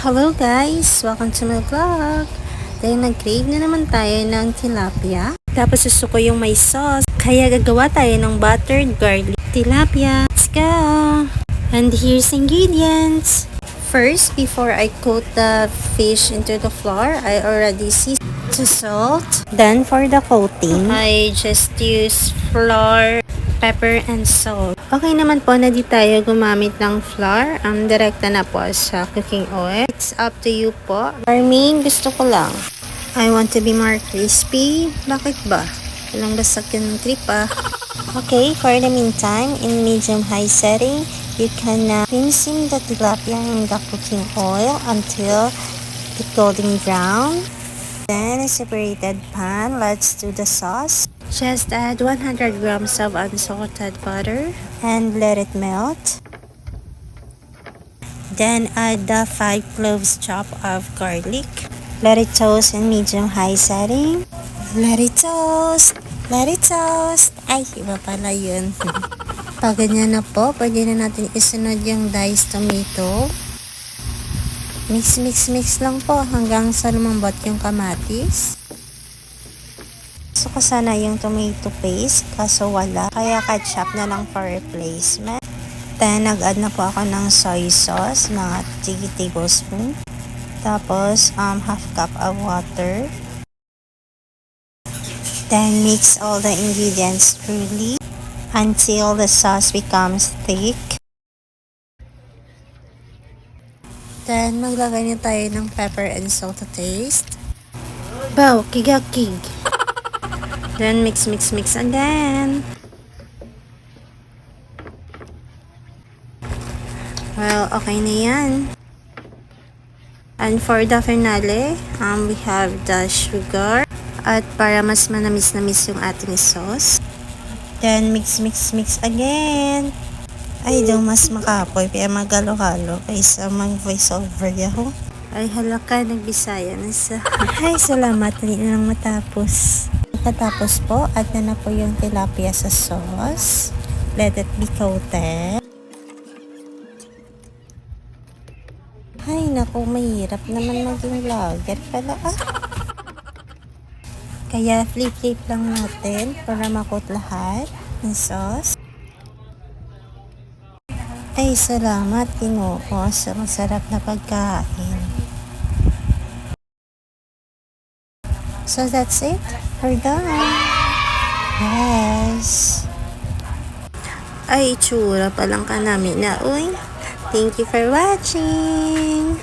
Hello guys! Welcome to my vlog! Dahil nag-crave na naman tayo ng tilapia. Tapos gusto ko yung may sauce. Kaya gagawa tayo ng buttered garlic tilapia. Let's go! And here's ingredients. First, before I coat the fish into the flour, I already seasoned to salt. Then for the coating, I just use flour, pepper, and salt. Okay naman po na di tayo gumamit ng flour. Ang direkta na po sa cooking oil. It's up to you po. For me, gusto ko lang. I want to be more crispy. Bakit ba? Walang basag yung trip Okay, for the meantime, in medium-high setting, you can rinse the tilapia in the cooking oil until it golden brown. Then, a separated pan, let's do the sauce. Just add 100 grams of unsalted butter and let it melt. Then add the 5 cloves chop of garlic. Let it toast in medium-high setting. Let it toast! Let it toast! Ay, iba pala yun. Pag ganyan na po, pwede na natin isunod yung diced tomato. Mix lang po hanggang sa lumambot yung kamatis. Gusto ko sana yung tomato paste, kaso wala. Kaya ketchup na lang for replacement. Then, nag-add na po ako ng soy sauce, mga 3 tablespoon. Tapos, half cup of water. Then, mix all the ingredients thoroughly until the sauce becomes thick. Then, maglagay na tayo ng pepper and salt to taste. Wow, kigakig. Then, mix again. Well, okay na yan. And for the finale, we have the sugar. At para mas manamis-namis yung ating sauce. Then, mix again. Ay, daw mas makapoy. Kaya magalo-halo. Kaysa mag-voice over yaho. Ay, halaka, nagbisaya na sa... Ay, salamat. Hindi na lang matapos. Pagkatapos po, add na po yung tilapia sa sauce. Let it be coated. Ay, naku, mahirap naman maging vlogger pala. Kaya flip lang natin para makot lahat ng sauce. Ay, salamat, Ginoo, sa masarap na pagkain. So that's it. We're done. Yes. Ay, itsura pa lang ka namin na, uy. Thank you for watching.